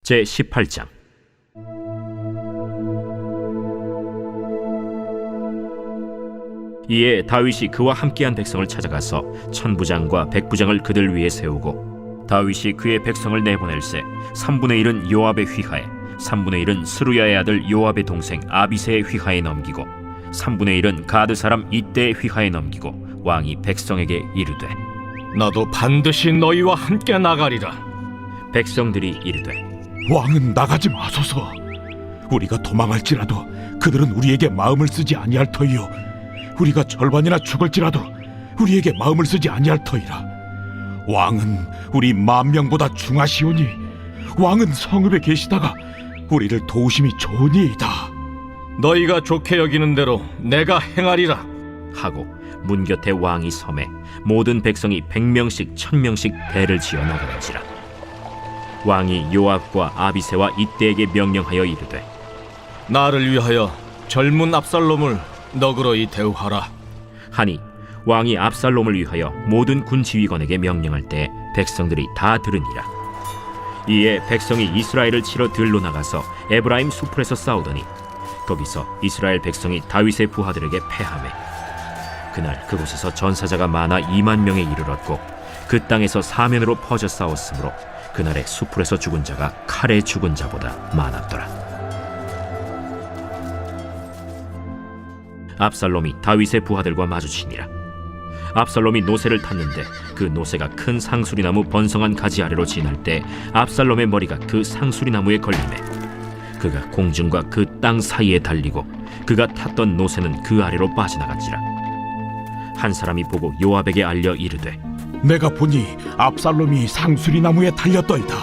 제18장. 이에 다윗이 그와 함께한 백성을 찾아가서 천부장과 백부장을 그들 위에 세우고, 다윗이 그의 백성을 내보낼세 3분의 1은 요압의 휘하에, 3분의 1은 스루야의 아들 요압의 동생 아비새의 휘하에 넘기고, 3분의 1은 가드 사람 이때의 휘하에 넘기고, 왕이 백성에게 이르되, 나도 반드시 너희와 함께 나가리라. 백성들이 이르되, 왕은 나가지 마소서. 우리가 도망할지라도 그들은 우리에게 마음을 쓰지 아니할 터이요, 우리가 절반이나 죽을지라도 우리에게 마음을 쓰지 아니할 터이라. 왕은 우리 10,000명보다 중하시오니 왕은 성읍에 계시다가 우리를 도우심이 좋으니이다. 너희가 좋게 여기는 대로 내가 행하리라 하고 문 곁에 왕이 섬에 모든 백성이 100명씩 1000명씩 대를 지어 나가는지라. 왕이 요압과 아비새와 이때에게 명령하여 이르되, 나를 위하여 젊은 압살롬을 너그러이 대우하라 하니, 왕이 압살롬을 위하여 모든 군 지휘관에게 명령할 때 백성들이 다 들으니라. 이에 백성이 이스라엘을 치러 들로 나가서 에브라임 수풀에서 싸우더니, 거기서 이스라엘 백성이 다윗의 부하들에게 패하매, 그날 그곳에서 전사자가 많아 20,000명에 이르렀고, 그 땅에서 사면으로 퍼져 싸웠으므로 그날에 수풀에서 죽은 자가 칼에 죽은 자보다 많았더라. 압살롬이 다윗의 부하들과 마주치니라. 압살롬이 노새를 탔는데 그 노새가 큰 상수리나무 번성한 가지 아래로 지날 때 압살롬의 머리가 그 상수리나무에 걸리매, 그가 공중과 그 땅 사이에 달리고 그가 탔던 노새는 그 아래로 빠져나간지라. 한 사람이 보고 요압에게 알려 이르되, 내가 보니 압살롬이 상수리나무에 달렸더이다.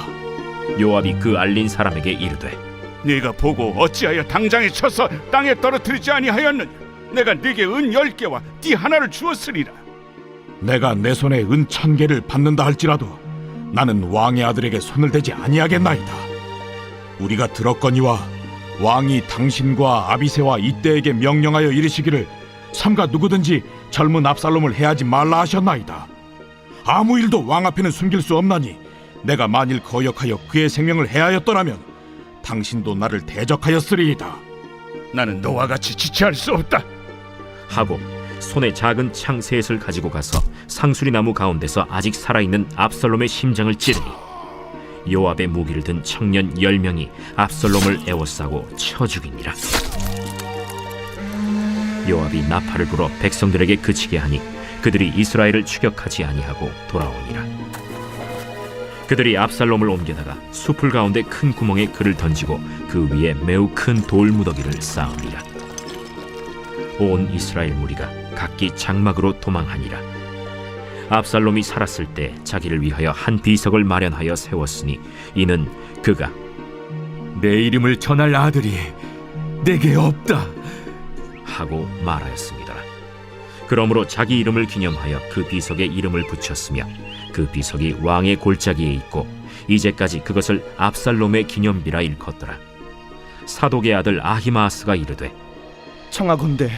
요압이 그 알린 사람에게 이르되, 네가 보고 어찌하여 당장에 쳐서 땅에 떨어뜨리지 아니하였느냐? 내가 네게 은 10개와 띠 하나를 주었으리라. 내가 내 손에 은 1,000개를 받는다 할지라도 나는 왕의 아들에게 손을 대지 아니하겠나이다. 우리가 들었거니와 왕이 당신과 아비새와 이때에게 명령하여 이르시기를 삼가 누구든지 젊은 압살롬을 해하지 말라 하셨나이다. 아무 일도 왕 앞에는 숨길 수 없나니 내가 만일 거역하여 그의 생명을 해하였더라면 당신도 나를 대적하였으리이다. 나는 너와 같이 지체할 수 없다 하고 손에 작은 창 셋을 가지고 가서 상수리나무 가운데서 아직 살아있는 압살롬의 심장을 찌르니, 요압의 무기를 든 청년 10명이 압살롬을 에워싸고 쳐 죽이니라. 요압이 나팔을 불어 백성들에게 그치게 하니 그들이 이스라엘을 추격하지 아니하고 돌아오니라. 그들이 압살롬을 옮겨다가 수풀 가운데 큰 구멍에 그를 던지고 그 위에 매우 큰 돌무더기를 쌓으니라. 온 이스라엘 무리가 각기 장막으로 도망하니라. 압살롬이 살았을 때 자기를 위하여 한 비석을 마련하여 세웠으니 이는 그가 내 이름을 전할 아들이 내게 없다 하고 말하였습니다. 그러므로 자기 이름을 기념하여 그 비석에 이름을 붙였으며 그 비석이 왕의 골짜기에 있고 이제까지 그것을 압살롬의 기념비라 일컫더라. 사독의 아들 아히마아스가 이르되, 청하건대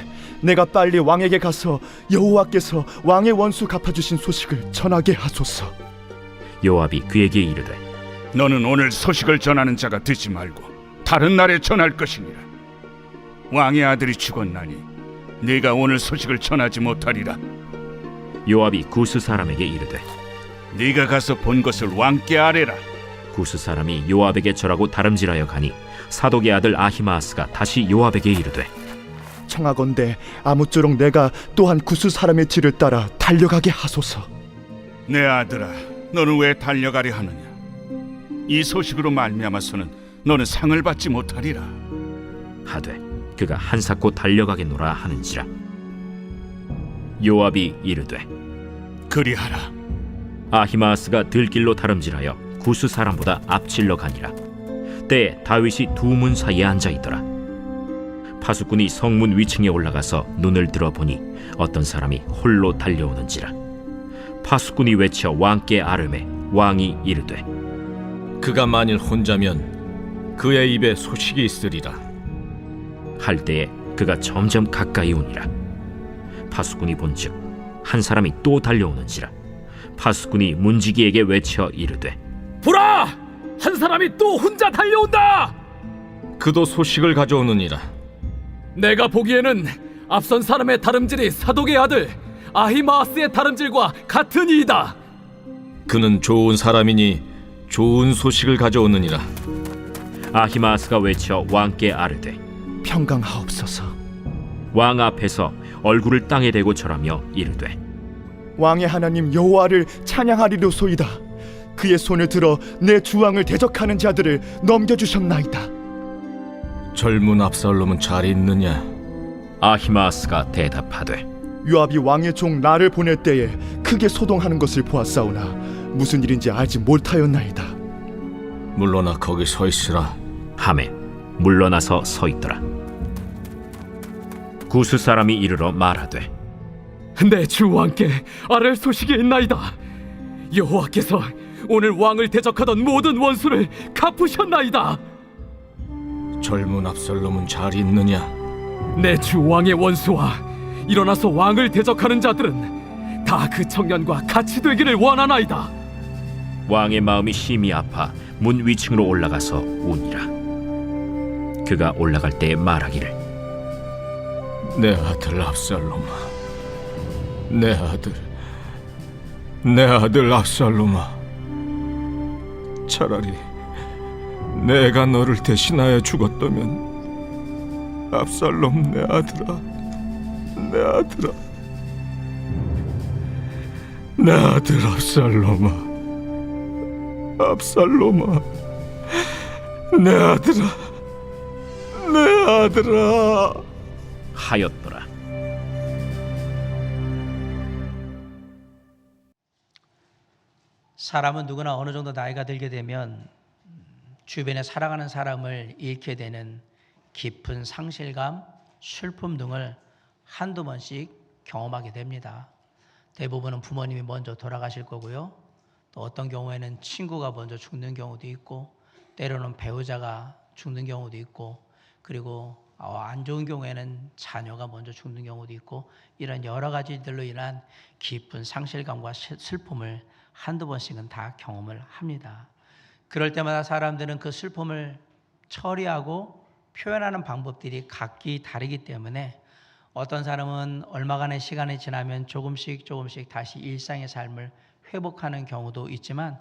내가 빨리 왕에게 가서 여호와께서 왕의 원수 갚아주신 소식을 전하게 하소서. 요압이 그에게 이르되, 너는 오늘 소식을 전하는 자가 되지 말고 다른 날에 전할 것이니라. 왕의 아들이 죽었나니 네가 오늘 소식을 전하지 못하리라. 요압이 구스 사람에게 이르되, 네가 가서 본 것을 왕께 아뢰라. 구스 사람이 요압에게 절하고 다름질하여 가니 사독의 아들 아히마아스가 다시 요압에게 이르되, 청하건대 아무쪼록 내가 또한 구스 사람의 뒤를 따라 달려가게 하소서. 내 아들아, 너는 왜 달려가려 하느냐? 이 소식으로 말미암아서는 너는 상을 받지 못하리라. 하되 그가 한사코 달려가겠노라 하는지라. 요압이 이르되, 그리하라. 아히마아스가 들길로 다름질하여 구스 사람보다 앞질러 가니라. 때에 다윗이 두 문 사이에 앉아있더라. 파수꾼이 성문 위층에 올라가서 눈을 들어보니 어떤 사람이 홀로 달려오는지라. 파수꾼이 외쳐 왕께 아뢰매 왕이 이르되, 그가 만일 혼자면 그의 입에 소식이 있으리라 할 때에 그가 점점 가까이 오니라. 파수꾼이 본즉 한 사람이 또 달려오는지라. 파수꾼이 문지기에게 외쳐 이르되, 보라! 한 사람이 또 혼자 달려온다. 그도 소식을 가져오느니라. 내가 보기에는 앞선 사람의 다름질이 사독의 아들 아히마아스의 다름질과 같은 이이다. 그는 좋은 사람이니 좋은 소식을 가져오느니라. 아히마아스가 외쳐 왕께 아뢰되 평강하옵소서. 왕 앞에서 얼굴을 땅에 대고 절하며 이르되 왕의 하나님 여호와를 찬양하리로소이다. 그의 손을 들어 내 주왕을 대적하는 자들을 넘겨주셨나이다. 젊은 압살롬은 잘 있느냐? 아히마아스가 대답하되 요압이 왕의 종 나를 보낼 때에 크게 소동하는 것을 보았사오나 무슨 일인지 알지 못하였나이다. 물러나 거기 서 있으라. 하매 물러나서 서 있더라. 구스 사람이 이르러 말하되 내 주 왕께 아랠 소식이 있나이다. 여호와께서 오늘 왕을 대적하던 모든 원수를 갚으셨나이다. 젊은 압살롬은 잘 있느냐? 내 주 왕의 원수와 일어나서 왕을 대적하는 자들은 다 그 청년과 같이 되기를 원하나이다. 왕의 마음이 심히 아파 문 위층으로 올라가서 우니라. 그가 올라갈 때 말하기를 내 아들 압살롬아, 내 아들 압살롬아, 차라리 내가 너를 대신하여 죽었다면 압살롬 내 아들아, 내 아들 압살롬아, 내 아들아 하였더라. 사람은 누구나 어느 정도 나이가 들게 되면 주변에 살아가는 사람을 잃게 되는 깊은 상실감, 슬픔 등을 한두 번씩 경험하게 됩니다. 대부분은 부모님이 먼저 돌아가실 거고요. 또 어떤 경우에는 친구가 먼저 죽는 경우도 있고, 때로는 배우자가 죽는 경우도 있고, 그리고 안 좋은 경우에는 자녀가 먼저 죽는 경우도 있고, 이런 여러 가지들로 인한 깊은 상실감과 슬픔을 한두 번씩은 다 경험을 합니다. 그럴 때마다 사람들은 그 슬픔을 처리하고 표현하는 방법들이 각기 다르기 때문에 어떤 사람은 얼마간의 시간이 지나면 조금씩 다시 일상의 삶을 회복하는 경우도 있지만,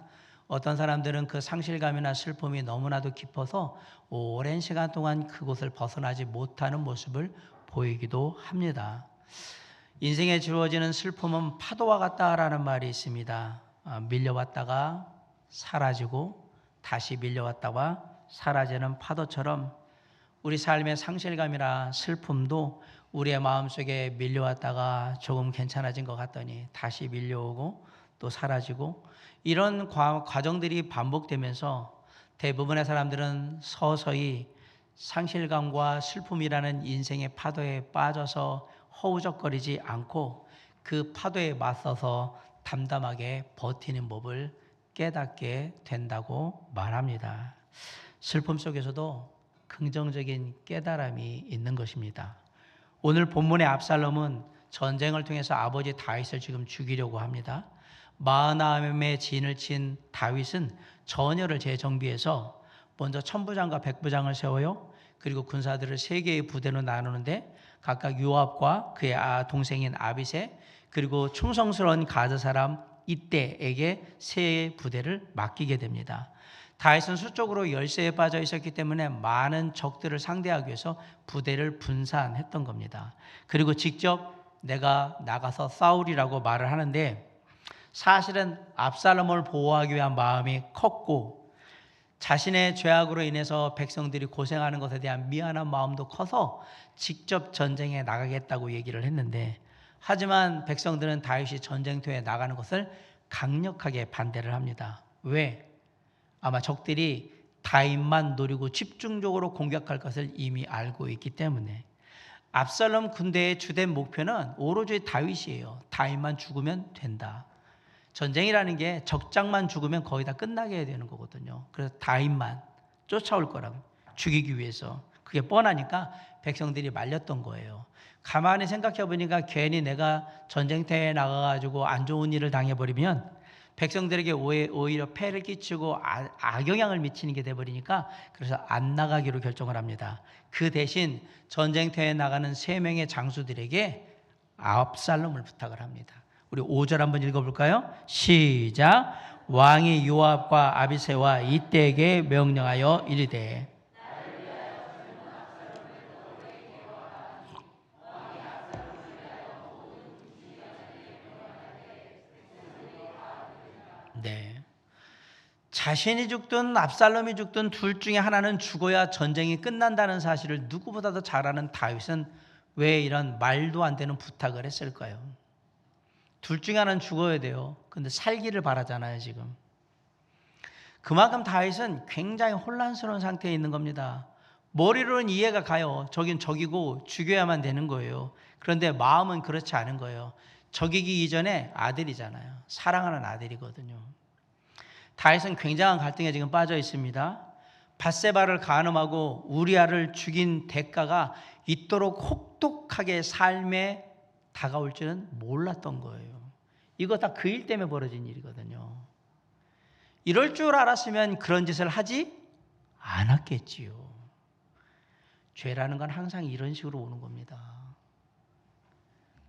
어떤 사람들은 그 상실감이나 슬픔이 너무나도 깊어서 오랜 시간 동안 그곳을 벗어나지 못하는 모습을 보이기도 합니다. 인생에 주어지는 슬픔은 파도와 같다라는 말이 있습니다. 밀려왔다가 사라지고 다시 밀려왔다가 사라지는 파도처럼 우리 삶의 상실감이나 슬픔도 우리의 마음속에 밀려왔다가 조금 괜찮아진 것 같더니 다시 밀려오고 또 사라지고, 이런 과정들이 반복되면서 대부분의 사람들은 서서히 상실감과 슬픔이라는 인생의 파도에 빠져서 허우적거리지 않고 그 파도에 맞서서 담담하게 버티는 법을 깨닫게 된다고 말합니다. 슬픔 속에서도 긍정적인 깨달음이 있는 것입니다. 오늘 본문의 압살롬은 전쟁을 통해서 아버지 다윗을 지금 죽이려고 합니다. 마하나임의 진을 친 다윗은 전열을 재정비해서 먼저 천부장과 백부장을 세워요. 그리고 군사들을 세 개의 부대로 나누는데 각각 요압과 그의 동생인 아비새, 그리고 충성스러운 가드 사람 이때에게 세 부대를 맡기게 됩니다. 다윗은 수적으로 열세에 빠져 있었기 때문에 많은 적들을 상대하기 위해서 부대를 분산했던 겁니다. 그리고 직접 내가 나가서 싸우리라고 말을 하는데, 사실은 압살롬을 보호하기 위한 마음이 컸고 자신의 죄악으로 인해서 백성들이 고생하는 것에 대한 미안한 마음도 커서 직접 전쟁에 나가겠다고 얘기를 했는데, 하지만 백성들은 다윗이 전쟁터에 나가는 것을 강력하게 반대를 합니다. 왜? 아마 적들이 다윗만 노리고 집중적으로 공격할 것을 이미 알고 있기 때문에. 압살롬 군대의 주된 목표는 오로지 다윗이에요. 다윗만 죽으면 된다. 전쟁이라는 게 적장만 죽으면 거의 다 끝나게 해야 되는 거거든요. 그래서 다윗만 쫓아올 거라고, 죽이기 위해서. 그게 뻔하니까 백성들이 말렸던 거예요. 가만히 생각해 보니까 괜히 내가 전쟁터에 나가가지고 안 좋은 일을 당해버리면 백성들에게 오히려 폐를 끼치고 악영향을 미치는 게 돼버리니까 그래서 안 나가기로 결정을 합니다. 그 대신 전쟁터에 나가는 3명의 장수들에게 압살롬을 부탁을 합니다. 우리 5절 한번 읽어볼까요? 시작. 왕이 요압과 아비새와 이때에게 명령하여 이르되 네. 자신이 죽든 압살롬이 죽든 둘 중에 하나는 죽어야 전쟁이 끝난다는 사실을 누구보다도 잘 아는 다윗은 왜 이런 말도 안 되는 부탁을 했을까요? 둘 중에 하나는 죽어야 돼요. 근데 살기를 바라잖아요, 지금. 그만큼 다윗은 굉장히 혼란스러운 상태에 있는 겁니다. 머리로는 이해가 가요. 저긴 적이고 죽여야만 되는 거예요. 그런데 마음은 그렇지 않은 거예요. 적이기 이전에 아들이잖아요. 사랑하는 아들이거든요. 다윗은 굉장한 갈등에 지금 빠져 있습니다. 밧세바를 간음하고 우리아를 죽인 대가가 이토록 혹독하게 삶에 다가올 줄은 몰랐던 거예요. 이거 다 그 일 때문에 벌어진 일이거든요. 이럴 줄 알았으면 그런 짓을 하지 않았겠지요. 죄라는 건 항상 이런 식으로 오는 겁니다.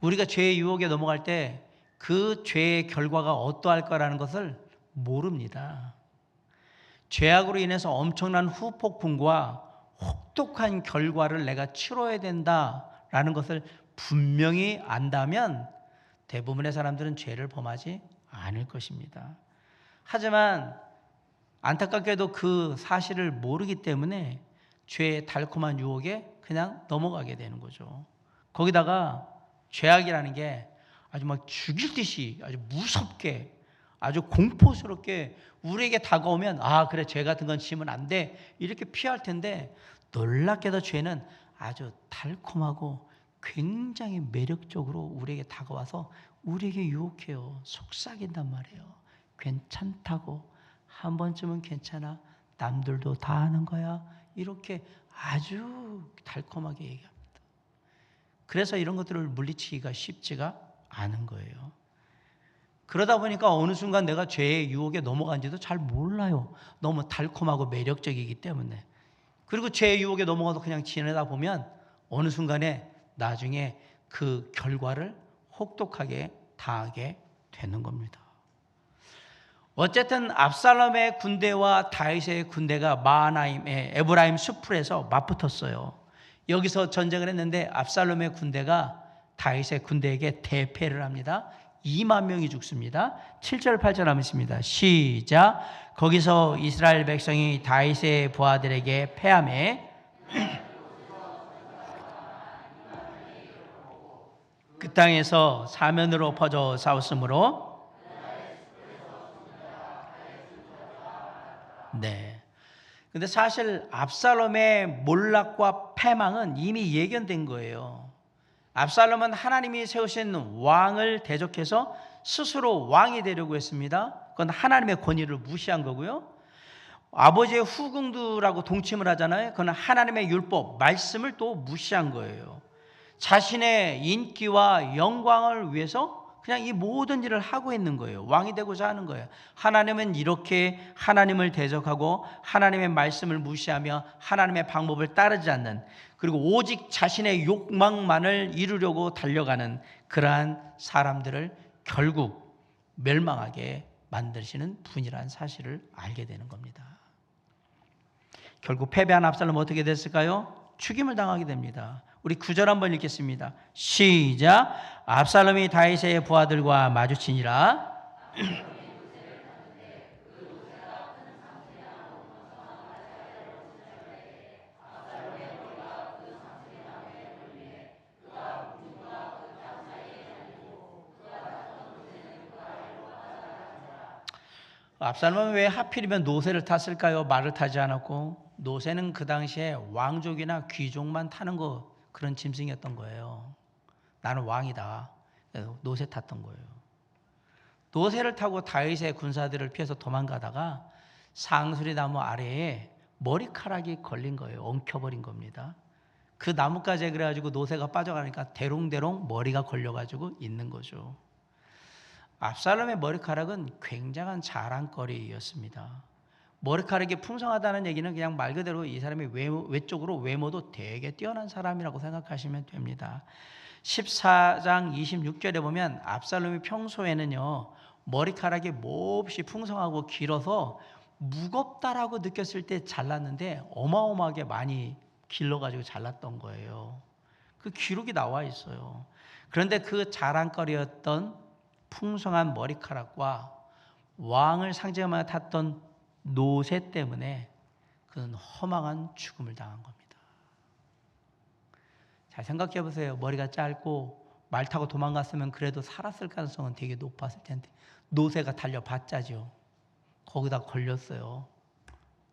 우리가 죄의 유혹에 넘어갈 때 그 죄의 결과가 어떠할 거라는 것을 모릅니다. 죄악으로 인해서 엄청난 후폭풍과 혹독한 결과를 내가 치러야 된다라는 것을 분명히 안다면 대부분의 사람들은 죄를 범하지 않을 것입니다. 하지만 안타깝게도 그 사실을 모르기 때문에 죄의 달콤한 유혹에 그냥 넘어가게 되는 거죠. 거기다가 죄악이라는 게 아주 막 죽일 듯이 아주 무섭게 아주 공포스럽게 우리에게 다가오면 아 그래 죄 같은 건 지으면 안 돼 이렇게 피할 텐데 놀랍게도 죄는 아주 달콤하고 굉장히 매력적으로 우리에게 다가와서 우리에게 유혹해요. 속삭인단 말이에요. 괜찮다고 한 번쯤은 괜찮아 남들도 다 하는 거야 이렇게 아주 달콤하게 얘기합니다. 그래서 이런 것들을 물리치기가 쉽지가 않은 거예요. 그러다 보니까 어느 순간 내가 죄의 유혹에 넘어간지도 잘 몰라요. 너무 달콤하고 매력적이기 때문에. 그리고 죄의 유혹에 넘어가서 그냥 지내다 보면 어느 순간에 나중에 그 결과를 혹독하게 당하게 되는 겁니다. 어쨌든 압살롬의 군대와 다윗의 군대가 마하나임의 에브라임 수풀에서 맞붙었어요. 여기서 전쟁을 했는데 압살롬의 군대가 다윗의 군대에게 대패를 합니다. 2만 명이 죽습니다. 7절 8절 하면 있습니다. 시작. 거기서 이스라엘 백성이 다윗의 부하들에게 패하매 그 땅에서 사면으로 퍼져 싸웠으므로 네. 근데 사실 압살롬의 몰락과 패망은 이미 예견된 거예요. 압살롬은 하나님이 세우신 왕을 대적해서 스스로 왕이 되려고 했습니다. 그건 하나님의 권위를 무시한 거고요. 아버지의 후궁들하고 동침을 하잖아요. 그건 하나님의 율법, 말씀을 또 무시한 거예요. 자신의 인기와 영광을 위해서 그냥 이 모든 일을 하고 있는 거예요. 왕이 되고자 하는 거예요. 하나님은 이렇게 하나님을 대적하고 하나님의 말씀을 무시하며 하나님의 방법을 따르지 않는 그리고 오직 자신의 욕망만을 이루려고 달려가는 그러한 사람들을 결국 멸망하게 만드시는 분이라는 사실을 알게 되는 겁니다. 결국 패배한 압살롬은 어떻게 됐을까요? 죽임을 당하게 됩니다. 우리 9절 한번 읽겠습니다. 시작. 압살롬이 다윗의 부하들과 마주치니라. 압살롬은 왜 하필이면 노새를 탔을까요? 말을 타지 않았고 노새는 그 당시에 왕족이나 귀족만 타는 거 그런 짐승이었던 거예요. 나는 왕이다. 노새 탔던 거예요. 노새를 타고 다윗의 군사들을 피해서 도망가다가 상수리 나무 아래에 머리카락이 걸린 거예요. 엉켜버린 겁니다. 그 나뭇가지에 그래가지고 노새가 빠져가니까 대롱대롱 머리가 걸려가지고 있는 거죠. 압살롬의 머리카락은 굉장한 자랑거리였습니다. 머리카락이 풍성하다는 얘기는 그냥 말 그대로 이 사람이 외적으로 외모도 되게 뛰어난 사람이라고 생각하시면 됩니다. 14장 26절에 보면 압살롬이 평소에는요 머리카락이 몹시 풍성하고 길어서 무겁다라고 느꼈을 때 잘랐는데 어마어마하게 많이 길러가지고 잘랐던 거예요. 그 기록이 나와 있어요. 그런데 그 자랑거리였던 풍성한 머리카락과 왕을 상징하며 탔던 노새 때문에 그는 허망한 죽음을 당한 겁니다. 잘 생각해 보세요. 머리가 짧고 말 타고 도망갔으면 그래도 살았을 가능성은 되게 높았을 텐데 노새가 달려봤자죠. 거기다 걸렸어요.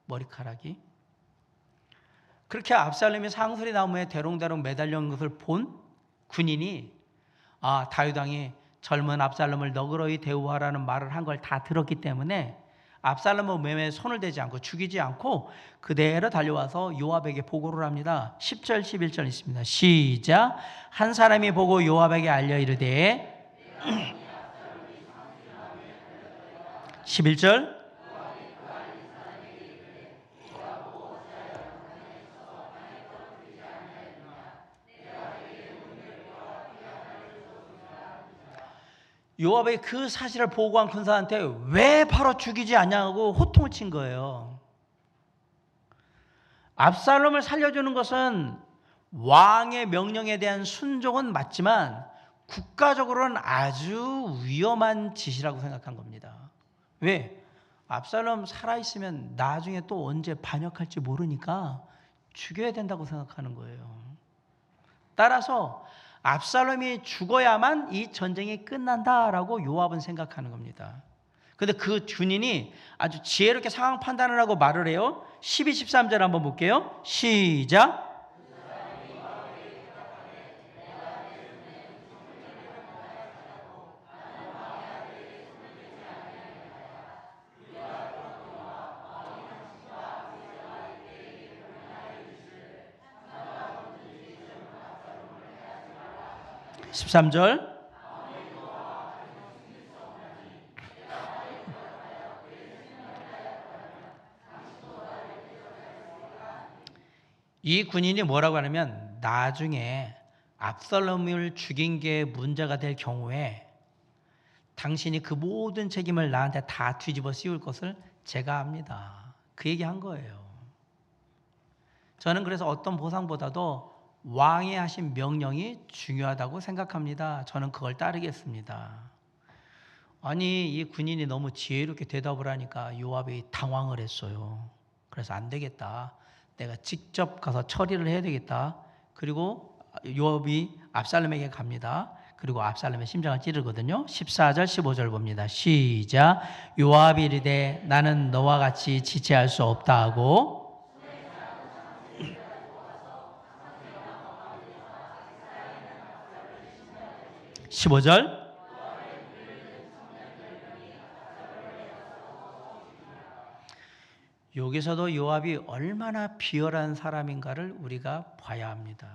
머리카락이. 그렇게 압살롬이 상수리 나무에 대롱대롱 매달려 있는 것을 본 군인이 다윗 왕이 젊은 압살롬을 너그러이 대우하라는 말을 한 걸 다 들었기 때문에 압살롬의 몸에 손을 대지 않고 죽이지 않고 그대로 달려와서 요압에게 보고를 합니다. 10절 11절 있습니다. 시작. 한 사람이 보고 요압에게 알려 이르되 11절 요압의 그 사실을 보고한 군사한테 왜 바로 죽이지 않냐고 호통을 친 거예요. 압살롬을 살려주는 것은 왕의 명령에 대한 순종은 맞지만 국가적으로는 아주 위험한 짓이라고 생각한 겁니다. 왜? 압살롬 살아있으면 나중에 또 언제 반역할지 모르니까 죽여야 된다고 생각하는 거예요. 따라서 압살롬이 죽어야만 이 전쟁이 끝난다라고 요압은 생각하는 겁니다. 그런데 그 군인이 아주 지혜롭게 상황 판단을 하고 말을 해요. 12, 13절 한번 볼게요. 시작. (13절) 이 군인이 뭐라고 하냐면 나중에 압살롬을 죽인 게 문제가 될 경우에 당신이 그 모든 책임을 나한테 다 뒤집어 씌울 것을 제가 합니다. 그 얘기한 거예요. 저는 그래서 어떤 보상보다도 왕이 하신 명령이 중요하다고 생각합니다. 저는 그걸 따르겠습니다. 아니 이 군인이 너무 지혜롭게 대답을 하니까 요압이 당황을 했어요. 그래서 안 되겠다. 내가 직접 가서 처리를 해야 되겠다. 그리고 요압이 압살롬에게 갑니다. 그리고 압살롬의 심장을 찌르거든요. 14절 15절 봅니다. 시작. 요압이 이르되 나는 너와 같이 지체할 수 없다 하고 15절 여기서도 요압이 얼마나 비열한 사람인가를 우리가 봐야 합니다.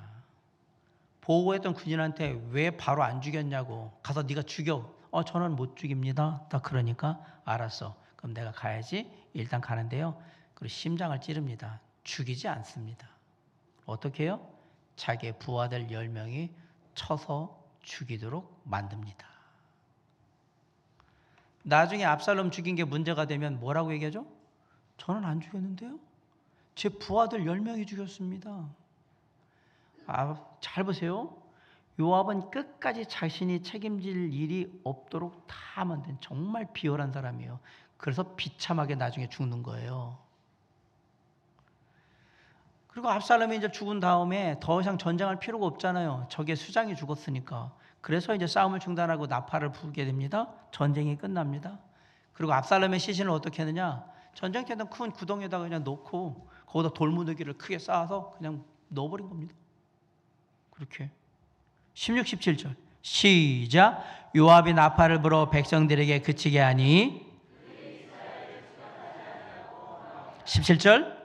보고했던 군인한테 왜 바로 안 죽였냐고 가서 네가 죽여. 저는 못 죽입니다. 딱 그러니까 알았어. 그럼 내가 가야지. 일단 가는데요. 그리고 심장을 찌릅니다. 죽이지 않습니다. 어떻게 해요? 자기의 부하들 10명이 쳐서 죽이도록 만듭니다. 나중에 압살롬 죽인 게 문제가 되면 뭐라고 얘기하죠? 저는 안 죽였는데요. 제 부하들 10명이 죽였습니다. 잘 보세요. 요압은 끝까지 자신이 책임질 일이 없도록 다 만든 정말 비열한 사람이에요. 그래서 비참하게 나중에 죽는 거예요. 그리고 압살롬이 이제 죽은 다음에 더 이상 전쟁할 필요가 없잖아요. 적의 수장이 죽었으니까. 그래서 이제 싸움을 중단하고 나팔을 부게 됩니다. 전쟁이 끝납니다. 그리고 압살롬의 시신을 어떻게 하느냐? 전쟁터에는 큰 구덩이에다가 그냥 놓고 거기다 돌무더기를 크게 쌓아서 그냥 넣어버린 겁니다. 그렇게 16, 17절 시작. 요압이 나팔을 불어 백성들에게 그치게 하니 17절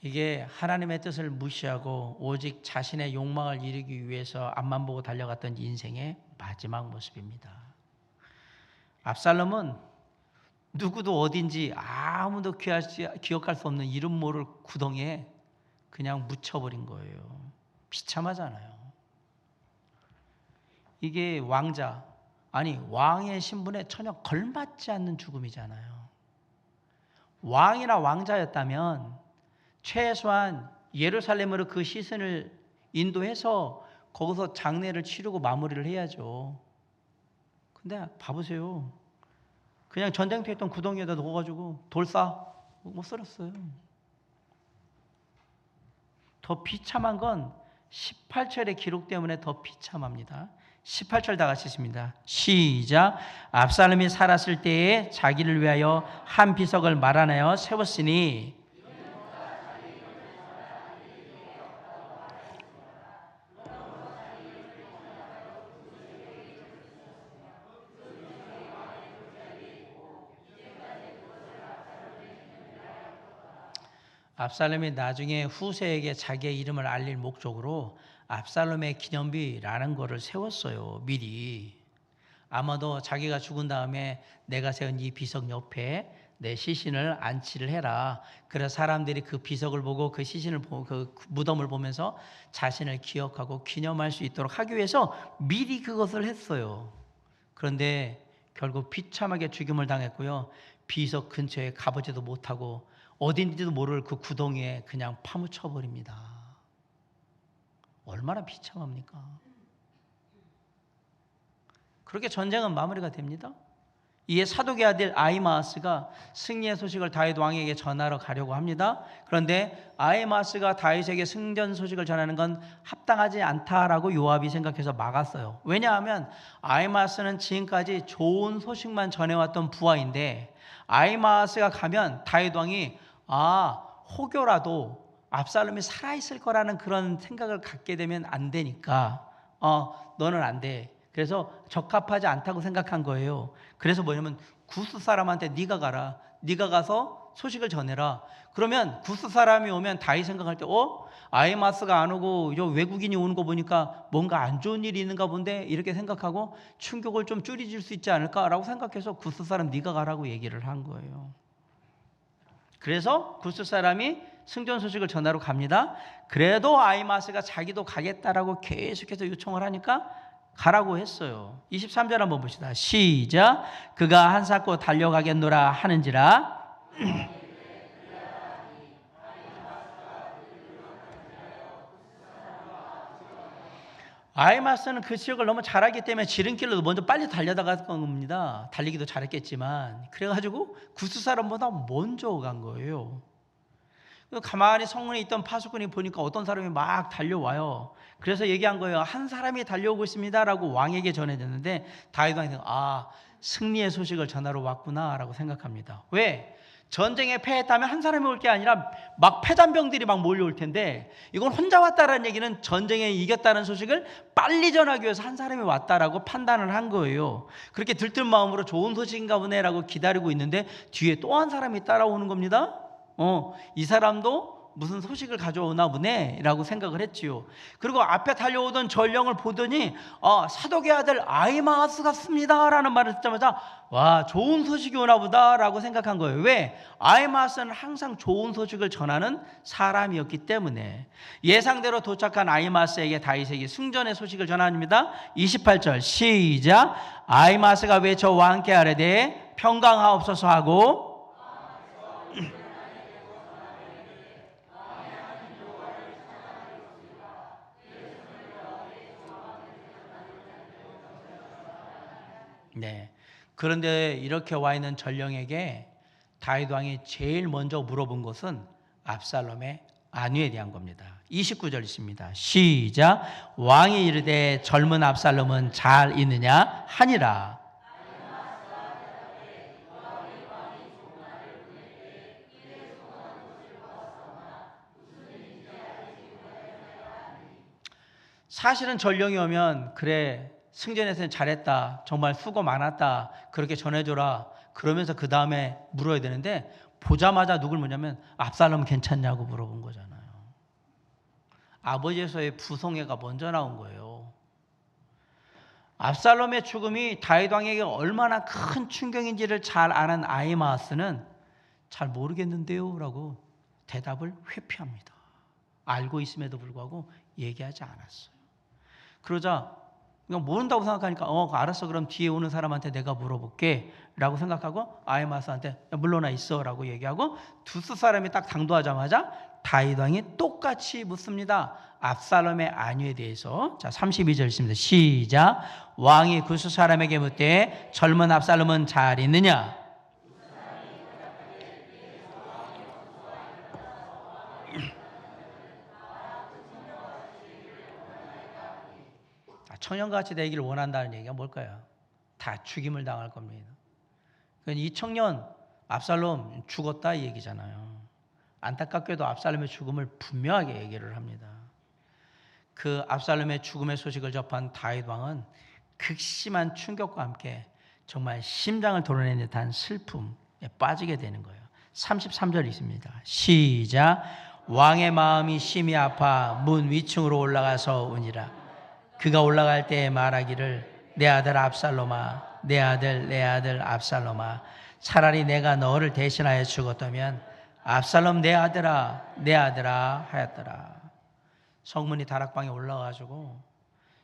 이게 하나님의 뜻을 무시하고 오직 자신의 욕망을 이루기 위해서 앞만 보고 달려갔던 인생의 마지막 모습입니다. 압살롬은 누구도 어딘지 아무도 기억할 수 없는 이름 모를 구덩이에 그냥 묻혀버린 거예요. 비참하잖아요. 이게 왕의 신분에 전혀 걸맞지 않는 죽음이잖아요. 왕이나 왕자였다면 최소한 예루살렘으로 그 시신을 인도해서 거기서 장례를 치르고 마무리를 해야죠. 근데 봐보세요. 그냥 전쟁터에 있던 구덩이에다 넣어가지고 돌싸 못 썰었어요. 더 비참한 건 18절의 기록 때문에 더 비참합니다. 18절 다 같이 읽습니다. 시작. 압살롬이 살았을 때에 자기를 위하여 한 비석을 마련하여 세웠으니 압살롬이 나중에 후세에게 자기의 이름을 알릴 목적으로 압살롬의 기념비라는 것을 세웠어요. 미리. 아마도 자기가 죽은 다음에 내가 세운 이 비석 옆에 내 시신을 안치를 해라. 그래서 사람들이 그 비석을 보고 그 시신을 보고 그 무덤을 보면서 자신을 기억하고 기념할 수 있도록 하기 위해서 미리 그것을 했어요. 그런데 결국 비참하게 죽임을 당했고요. 비석 근처에 가보지도 못하고 어딘지도 모를 그 구덩이에 그냥 파묻혀 버립니다. 얼마나 비참합니까? 그렇게 전쟁은 마무리가 됩니다. 이에 사독의 아들 아히마아스가 승리의 소식을 다윗 왕에게 전하러 가려고 합니다. 그런데 아히마아스가 다윗에게 승전 소식을 전하는 건 합당하지 않다라고 요압이 생각해서 막았어요. 왜냐하면 아히마아스는 지금까지 좋은 소식만 전해왔던 부하인데 아히마아스가 가면 다윗 왕이 혹여라도 압살롬이 살아있을 거라는 그런 생각을 갖게 되면 안 되니까 너는 안 돼. 그래서 적합하지 않다고 생각한 거예요. 그래서 뭐냐면 구스 사람한테 네가 가라. 네가 가서 소식을 전해라. 그러면 구스 사람이 오면 다윗 생각할 때 아히마아스가 안 오고 외국인이 오는 거 보니까 뭔가 안 좋은 일이 있는가 본데 이렇게 생각하고 충격을 좀 줄여줄 수 있지 않을까라고 생각해서 구스 사람 네가 가라고 얘기를 한 거예요. 그래서 구스 사람이 승전 소식을 전하러 갑니다. 그래도 아히마아스가 자기도 가겠다라고 계속해서 요청을 하니까 가라고 했어요. 23절 한번 봅시다. 시작. 그가 한사코 달려가겠노라 하는지라. 아히마아스는 그 지역을 너무 잘 알기 때문에 지름길로 먼저 빨리 달려다간 겁니다. 달리기도 잘했겠지만 그래가지고 구스 사람보다 먼저 간 거예요. 가만히 성문에 있던 파수꾼이 보니까 어떤 사람이 막 달려와요. 그래서 얘기한 거예요. 한 사람이 달려오고 있습니다라고 왕에게 전해졌는데 다윗 왕이 승리의 소식을 전하러 왔구나라고 생각합니다. 왜? 전쟁에 패했다면 한 사람이 올 게 아니라 막 패잔병들이 막 몰려올 텐데 이건 혼자 왔다라는 얘기는 전쟁에 이겼다는 소식을 빨리 전하기 위해서 한 사람이 왔다라고 판단을 한 거예요. 그렇게 들뜬 마음으로 좋은 소식인가 보네라고 기다리고 있는데 뒤에 또 한 사람이 따라오는 겁니다. 이 사람도 무슨 소식을 가져오나 보네 라고 생각을 했지요. 그리고 앞에 달려오던 전령을 보더니 사독의 아들 아히마아스 같습니다 라는 말을 듣자마자 와, 좋은 소식이 오나 보다 라고 생각한 거예요. 왜? 아히마아스는 항상 좋은 소식을 전하는 사람이었기 때문에. 예상대로 도착한 아히마아스에게 다윗에게 승전의 소식을 전합니다. 28절 시작. 아히마아스가 외쳐 왕께 아뢰되 평강하옵소서 하고 네. 그런데 이렇게 와 있는 전령에게 다윗 왕이 제일 먼저 물어본 것은 압살롬의 안위에 대한 겁니다. 29절 있습니다. 시작. 왕이 이르되 젊은 압살롬은 잘 있느냐 하니라. 사실은 전령이 오면 그래 승전에서는 잘했다. 정말 수고 많았다. 그렇게 전해줘라. 그러면서 그 다음에 물어야 되는데 보자마자 누굴 뭐냐면 압살롬 괜찮냐고 물어본 거잖아요. 아버지에서의 부성애가 먼저 나온 거예요. 압살롬의 죽음이 다윗 왕에게 얼마나 큰 충격인지를 잘 아는 아히마아스는 잘 모르겠는데요 라고 대답을 회피합니다. 알고 있음에도 불구하고 얘기하지 않았어요. 그러자 그냥 모른다고 생각하니까 알았어, 그럼 뒤에 오는 사람한테 내가 물어볼게 라고 생각하고 아히마아스한테 물러나 있어 라고 얘기하고 두스 사람이 딱 당도하자마자 다윗 왕이 똑같이 묻습니다. 압살롬의 안위에 대해서. 자, 32절 있습니다. 시작. 왕이 구스 사람에게 묻되 젊은 압살롬은 잘 있느냐? 청년같이 되기를 원한다는 얘기가 뭘까요? 다 죽임을 당할 겁니다. 이 청년 압살롬 죽었다 이 얘기잖아요. 안타깝게도 압살롬의 죽음을 분명하게 얘기를 합니다. 그 압살롬의 죽음의 소식을 접한 다윗 왕은 극심한 충격과 함께 정말 심장을 도려낸 듯한 슬픔에 빠지게 되는 거예요. 33절 있습니다. 시작. 왕의 마음이 심히 아파 문 위층으로 올라가서 우니라. 그가 올라갈 때 말하기를 내 아들 압살롬아, 내 아들 압살롬아, 차라리 내가 너를 대신하여 죽었다면 압살롬 내 아들아 하였더라. 성문이 다락방에 올라가지고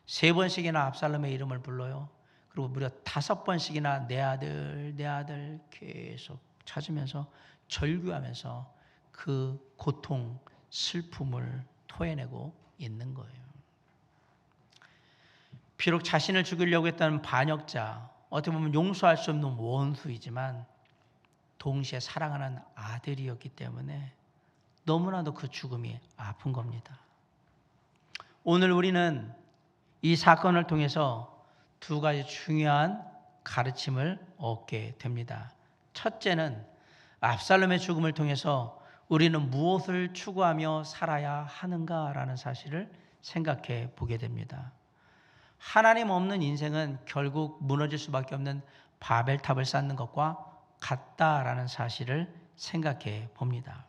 3번씩이나 압살롬의 이름을 불러요. 그리고 무려 5번씩이나 내 아들 계속 찾으면서 절규하면서 그 고통, 슬픔을 토해내고 있는 거예요. 비록 자신을 죽이려고 했던 반역자, 어떻게 보면 용서할 수 없는 원수이지만 동시에 사랑하는 아들이었기 때문에 너무나도 그 죽음이 아픈 겁니다. 오늘 우리는 이 사건을 통해서 2가지 중요한 가르침을 얻게 됩니다. 첫째는 압살롬의 죽음을 통해서 우리는 무엇을 추구하며 살아야 하는가라는 사실을 생각해 보게 됩니다. 하나님 없는 인생은 결국 무너질 수밖에 없는 바벨탑을 쌓는 것과 같다라는 사실을 생각해 봅니다.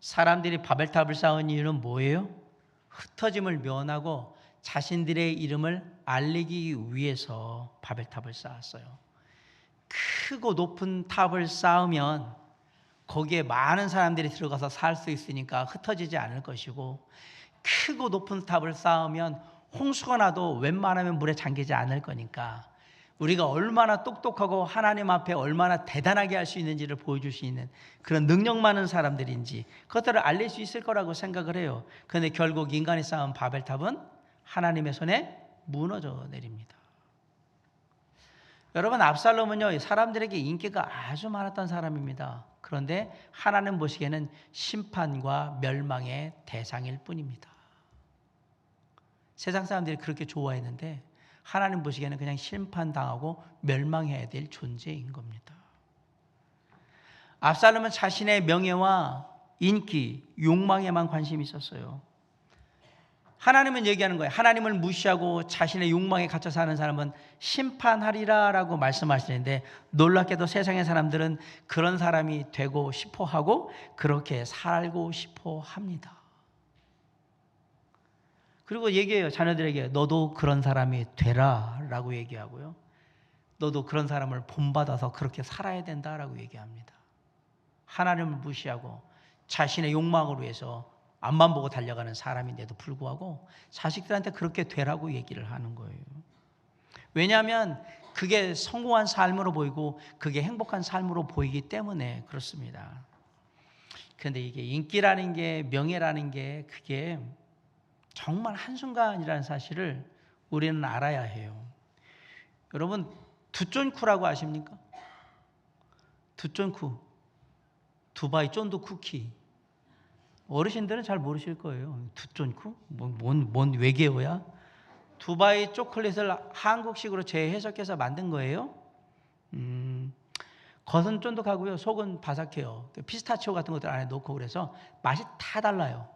사람들이 바벨탑을 쌓은 이유는 뭐예요? 흩어짐을 면하고 자신들의 이름을 알리기 위해서 바벨탑을 쌓았어요. 크고 높은 탑을 쌓으면 거기에 많은 사람들이 들어가서 살 수 있으니까 흩어지지 않을 것이고, 크고 높은 탑을 쌓으면 홍수가 나도 웬만하면 물에 잠기지 않을 거니까 우리가 얼마나 똑똑하고 하나님 앞에 얼마나 대단하게 할 수 있는지를 보여줄 수 있는 그런 능력 많은 사람들인지 그것들을 알릴 수 있을 거라고 생각을 해요. 그런데 결국 인간이 쌓은 바벨탑은 하나님의 손에 무너져 내립니다. 여러분, 압살롬은요, 사람들에게 인기가 아주 많았던 사람입니다. 그런데 하나님 보시기에는 심판과 멸망의 대상일 뿐입니다. 세상 사람들이 그렇게 좋아했는데 하나님 보시기에는 그냥 심판당하고 멸망해야 될 존재인 겁니다. 압살롬은 자신의 명예와 인기, 욕망에만 관심이 있었어요. 하나님은 얘기하는 거예요. 하나님을 무시하고 자신의 욕망에 갇혀 사는 사람은 심판하리라 라고 말씀하시는데, 놀랍게도 세상의 사람들은 그런 사람이 되고 싶어 하고 그렇게 살고 싶어 합니다. 그리고 얘기해요. 자녀들에게 너도 그런 사람이 되라 라고 얘기하고요. 너도 그런 사람을 본받아서 그렇게 살아야 된다라고 얘기합니다. 하나님을 무시하고 자신의 욕망을 위해서 앞만 보고 달려가는 사람인데도 불구하고 자식들한테 그렇게 되라고 얘기를 하는 거예요. 왜냐하면 그게 성공한 삶으로 보이고 그게 행복한 삶으로 보이기 때문에 그렇습니다. 그런데 이게 인기라는 게, 명예라는 게 그게 정말 한순간이라는 사실을 우리는 알아야 해요. 여러분, 두쫀쿠라고 아십니까? 두쫀쿠, 두바이 쫀두 쿠키. 어르신들은 잘 모르실 거예요. 두쫀쿠? 뭔 외계어야? 두바이 초콜릿을 한국식으로 재해석해서 만든 거예요. 겉은 쫀득하고요, 속은 바삭해요. 피스타치오 같은 것들 안에 넣고 그래서 맛이 다 달라요.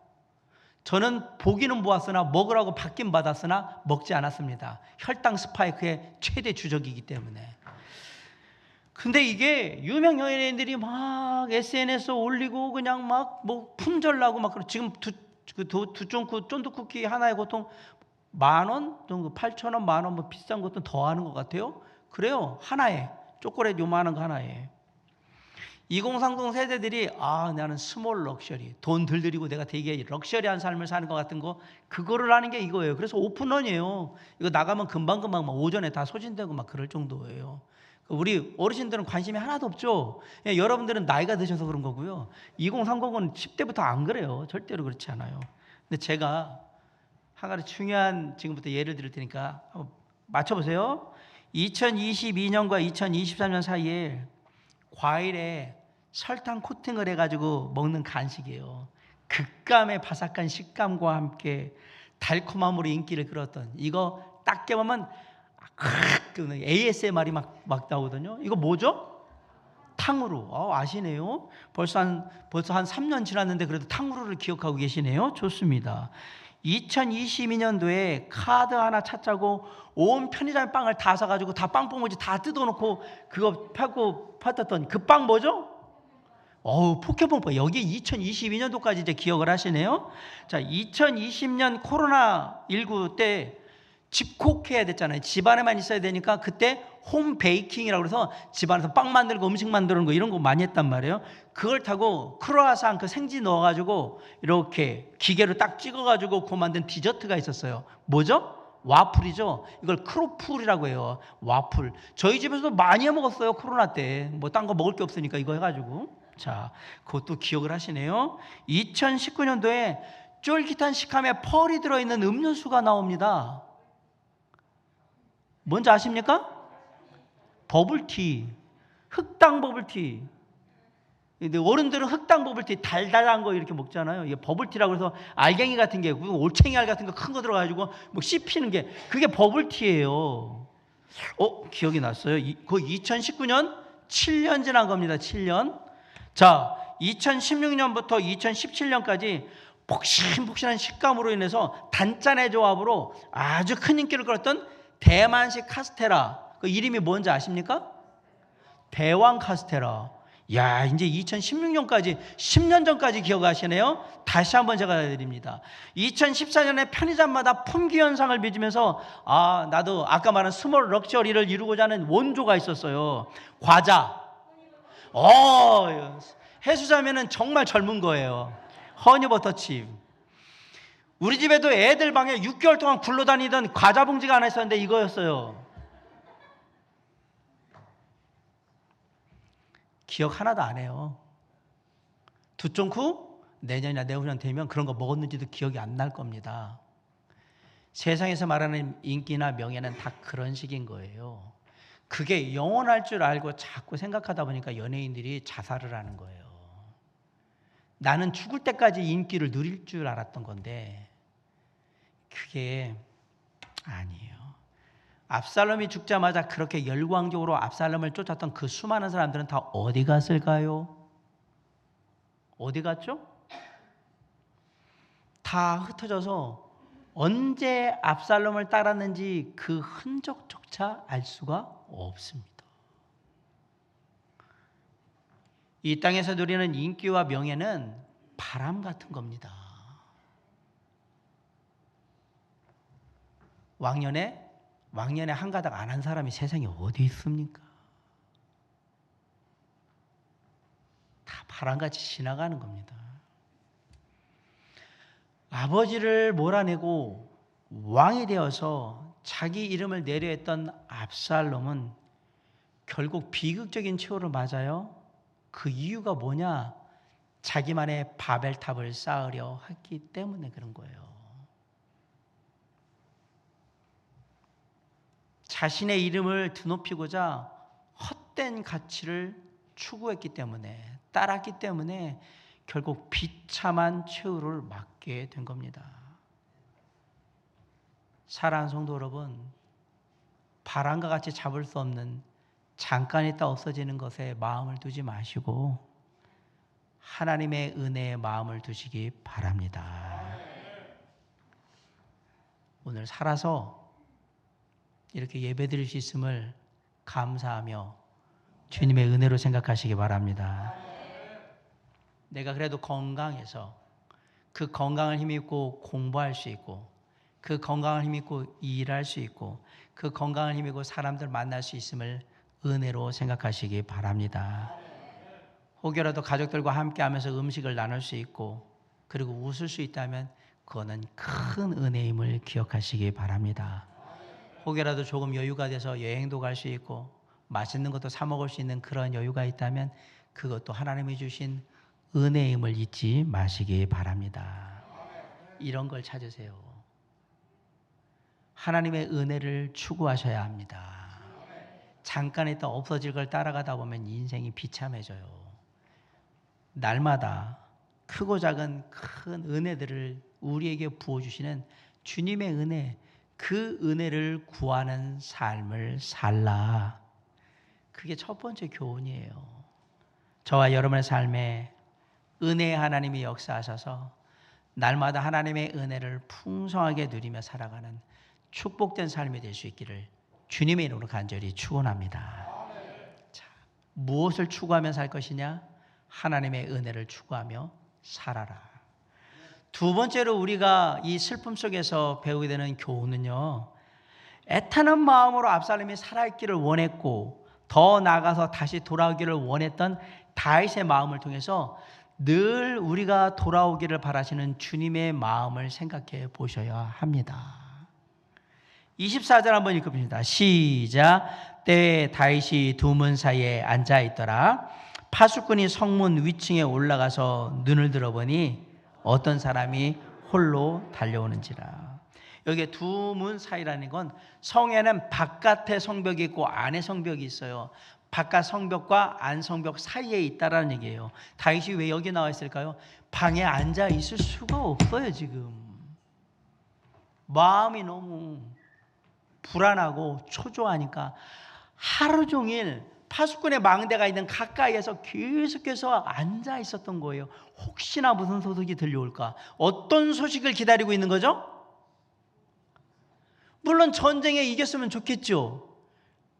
저는 보기는 보았으나 먹으라고 받긴 받았으나 먹지 않았습니다. 혈당 스파이크의 최대 주적이기 때문에. 근데 이게 유명 연예인들이 막 SNS 올리고 그냥 막 뭐 품절나고 막 그러. 지금 두쫑쿠 쫀득쿠키 하나에 보통 10,000원, 8,000원, 10,000원 뭐 비싼 것도 더 하는 것 같아요. 그래요. 하나에 초콜릿 요만한 거 하나에. 2030 세대들이 나는 스몰 럭셔리, 돈 덜 들이고 내가 되게 럭셔리한 삶을 사는 것 같은 거, 그거를 하는 게 이거예요. 그래서 오픈런이에요. 이거 나가면 금방금방 막 오전에 다 소진되고 막 그럴 정도예요. 우리 어르신들은 관심이 하나도 없죠. 여러분들은 나이가 드셔서 그런 거고요. 2030은 10대부터 안 그래요. 절대로 그렇지 않아요. 근데 제가 한 가지 중요한 지금부터 예를 드릴 테니까 한번 맞춰보세요. 2022년과 2023년 사이에 과일에 설탕 코팅을 해가지고 먹는 간식이에요. 극감의 바삭한 식감과 함께 달콤함으로 인기를 끌었던, 이거 딱 깨보면 ASMR이 막 나오거든요. 이거 뭐죠? 탕후루. 아시네요. 벌써 한 3년 지났는데 그래도 탕후루를 기억하고 계시네요. 좋습니다. 2022년도에 카드 하나 찾자고 온 편의점 빵을 다 사가지고 다 빵봉지 다 뜯어놓고 그거 팔았던 그 빵 뭐죠? 포켓몬빵. 여기 2022년도까지 이제 기억을 하시네요. 자, 2020년 코로나19 때 집콕해야 됐잖아요. 집안에만 있어야 되니까 그때 홈 베이킹이라고 해서 집안에서 빵 만들고 음식 만드는 거 이런 거 많이 했단 말이에요. 그걸 타고 크로아상 그 생지 넣어가지고 이렇게 기계로 딱 찍어가지고 그거 만든 디저트가 있었어요. 뭐죠? 와플이죠. 이걸 크로플이라고 해요. 와플. 저희 집에서도 많이 해 먹었어요. 코로나 때. 뭐 딴 거 먹을 게 없으니까 이거 해가지고. 자, 그것도 기억을 하시네요. 2019년도에 쫄깃한 식감에 펄이 들어있는 음료수가 나옵니다. 뭔지 아십니까? 버블티. 흑당 버블티. 근데 어른들은 흑당 버블티 달달한 거 이렇게 먹잖아요. 이게 버블티라고 해서 알갱이 같은 게, 올챙이 알 같은 거 큰 거 들어가지고 뭐 씹히는 게, 그게 버블티예요. 기억이 났어요. 그거 2019년 7년 지난 겁니다. 7년. 자, 2016년부터 2017년까지 폭신폭신한 식감으로 인해서 단짠의 조합으로 아주 큰 인기를 끌었던 대만식 카스테라. 그 이름이 뭔지 아십니까? 대왕 카스테라. 야, 이제 2016년까지 10년 전까지 기억하시네요. 다시 한번 제가 드립니다. 2014년에 편의점마다 품귀 현상을 빚으면서 나도 아까 말한 스몰 럭셔리를 이루고자 하는 원조가 있었어요. 과자. 해수자면은 정말 젊은 거예요. 허니버터칩. 우리 집에도 애들 방에 6개월 동안 굴러다니던 과자 봉지가 하나 있었는데 이거였어요. 기억 하나도 안 해요. 두쫑쿠 내년이나 내후년 되면 그런 거 먹었는지도 기억이 안 날 겁니다. 세상에서 말하는 인기나 명예는 다 그런 식인 거예요. 그게 영원할 줄 알고 자꾸 생각하다 보니까 연예인들이 자살을 하는 거예요. 나는 죽을 때까지 인기를 누릴 줄 알았던 건데 그게 아니에요. 압살롬이 죽자마자 그렇게 열광적으로 압살롬을 쫓았던 그 수많은 사람들은 다 어디 갔을까요? 어디 갔죠? 다 흩어져서 언제 압살롬을 따랐는지 그 흔적조차 알 수가 없습니다. 이 땅에서 누리는 인기와 명예는 바람 같은 겁니다. 왕년에 한 가닥 안 한 사람이 세상에 어디 있습니까? 다 바람같이 지나가는 겁니다. 아버지를 몰아내고 왕이 되어서 자기 이름을 내려 했던 압살롬은 결국 비극적인 최후를 맞아요. 그 이유가 뭐냐? 자기만의 바벨탑을 쌓으려 했기 때문에 그런 거예요. 자신의 이름을 드높이고자 헛된 가치를 추구했기 때문에, 따랐기 때문에 결국 비참한 최후를 맞게 된 겁니다. 사랑하는 성도 여러분, 바람과 같이 잡을 수 없는 잠깐 있다 없어지는 것에 마음을 두지 마시고 하나님의 은혜에 마음을 두시기 바랍니다. 오늘 살아서 이렇게 예배드릴 수 있음을 감사하며 주님의 은혜로 생각하시기 바랍니다. 내가 그래도 건강해서 그 건강을 힘입고 공부할 수 있고 그 건강을 힘입고 일할 수 있고 그 건강을 힘입고 사람들 만날 수 있음을 은혜로 생각하시기 바랍니다. 혹여라도 가족들과 함께하면서 음식을 나눌 수 있고 그리고 웃을 수 있다면 그거는 큰 은혜임을 기억하시기 바랍니다. 혹여라도 조금 여유가 돼서 여행도 갈 수 있고 맛있는 것도 사 먹을 수 있는 그런 여유가 있다면 그것도 하나님이 주신 은혜임을 잊지 마시기 바랍니다. 이런 걸 찾으세요. 하나님의 은혜를 추구하셔야 합니다. 잠깐 있다 없어질 걸 따라가다 보면 인생이 비참해져요. 날마다 크고 작은 큰 은혜들을 우리에게 부어주시는 주님의 은혜, 그 은혜를 구하는 삶을 살라. 그게 첫 번째 교훈이에요. 저와 여러분의 삶에 은혜의 하나님이 역사하셔서 날마다 하나님의 은혜를 풍성하게 누리며 살아가는 축복된 삶이 될 수 있기를 주님의 이름으로 간절히 축원합니다. 자, 무엇을 추구하며 살 것이냐? 하나님의 은혜를 추구하며 살아라. 두 번째로 우리가 이 슬픔 속에서 배우게 되는 교훈은요, 애타는 마음으로 압살롬이 살아있기를 원했고 더 나아가서 다시 돌아오기를 원했던 다윗의 마음을 통해서 늘 우리가 돌아오기를 바라시는 주님의 마음을 생각해 보셔야 합니다. 24절 한번 읽어봅니다. 시작. 때에 다윗이 두 문 사이에 앉아있더라. 파수꾼이 성문 위층에 올라가서 눈을 들어보니 어떤 사람이 홀로 달려오는지라. 여기 두 문 사이라는 건 성에는 바깥에 성벽이 있고 안에 성벽이 있어요. 바깥 성벽과 안 성벽 사이에 있다라는 얘기예요. 다윗이 왜 여기 나와 있을까요? 방에 앉아 있을 수가 없어요. 지금 마음이 너무 불안하고 초조하니까 하루 종일 파수꾼의 망대가 있는 가까이에서 계속해서 앉아 있었던 거예요. 혹시나 무슨 소식이 들려올까? 어떤 소식을 기다리고 있는 거죠? 물론 전쟁에 이겼으면 좋겠죠.